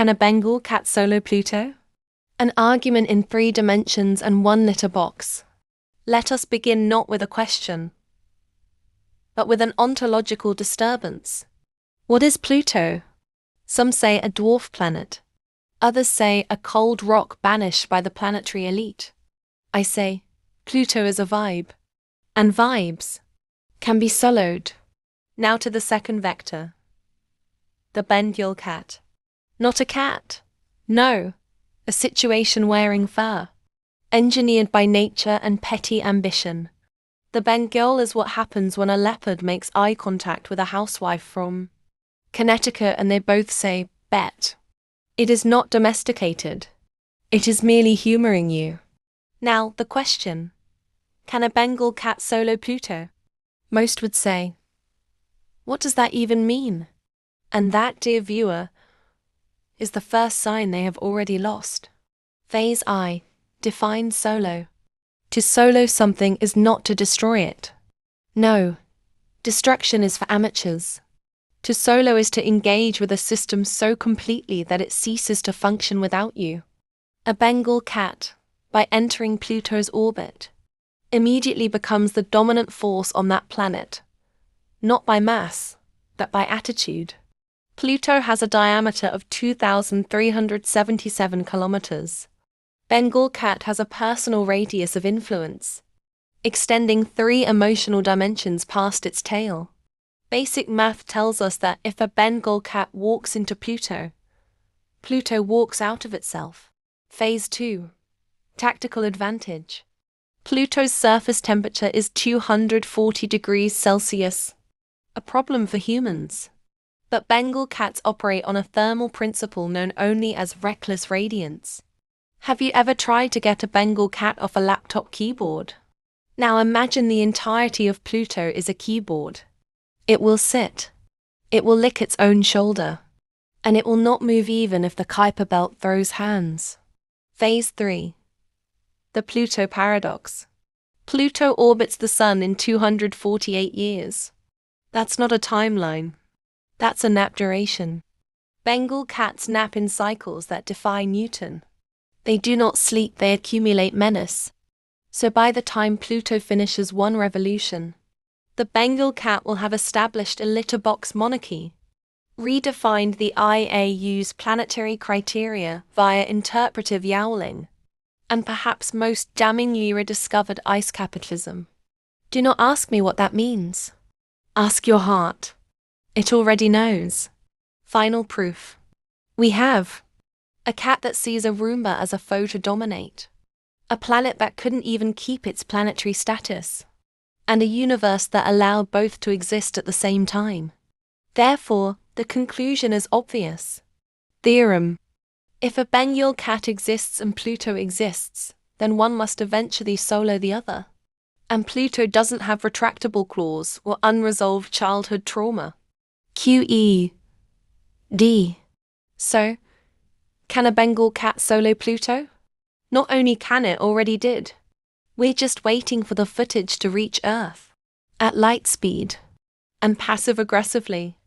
Can a Bengal cat solo Pluto? An argument in 3 dimensions and 1 litter box. Let us begin not with a question, but with an ontological disturbance. What is Pluto? Some say a dwarf planet. Others say a cold rock banished by the planetary elite. I say, Pluto is a vibe. And vibes can be soloed. Now to the second vector. The Bengal cat. Not a cat. No, a situation wearing fur. Engineered by nature and petty ambition. The Bengal is what happens when a leopard makes eye contact with a housewife from Connecticut and they both say, bet. It is not domesticated. It is merely humoring you. Now, the question. Can a Bengal cat solo Pluto? Most would say, what does that even mean? And that, dear viewer, is the first sign they have already lost. Phase I. Define solo. To solo something is not to destroy it. No. Destruction is for amateurs. To solo is to engage with a system so completely that it ceases to function without you. A Bengal cat, by entering Pluto's orbit, immediately becomes the dominant force on that planet, not by mass, but by attitude. Pluto has a diameter of 2,377 kilometers. Bengal cat has a personal radius of influence, extending 3 emotional dimensions past its tail. Basic math tells us that if a Bengal cat walks into Pluto, Pluto walks out of itself. Phase 2. Tactical advantage. Pluto's surface temperature is 240 degrees Celsius, a problem for humans. But Bengal cats operate on a thermal principle known only as reckless radiance. Have you ever tried to get a Bengal cat off a laptop keyboard? Now imagine the entirety of Pluto is a keyboard. It will sit. It will lick its own shoulder. And it will not move even if the Kuiper belt throws hands. Phase 3. The Pluto paradox. Pluto orbits the Sun in 248 years. That's not a timeline. That's a nap duration. Bengal cats nap in cycles that defy Newton. They do not sleep, they accumulate menace. So by the time Pluto finishes 1 revolution, the Bengal cat will have established a litter box monarchy, redefined the IAU's planetary criteria via interpretive yowling, and perhaps most damningly rediscovered ice capitalism. Do not ask me what that means. Ask your heart. It already knows. Final proof. We have a cat that sees a Roomba as a foe to dominate, a planet that couldn't even keep its planetary status, and a universe that allowed both to exist at the same time. Therefore, the conclusion is obvious. Theorem. If a Bengal cat exists and Pluto exists, then one must eventually solo the other. And Pluto doesn't have retractable claws or unresolved childhood trauma. QED. So, can a Bengal cat solo Pluto? Not only can it, already did. We're just waiting for the footage to reach Earth. At light speed. And passive-aggressively.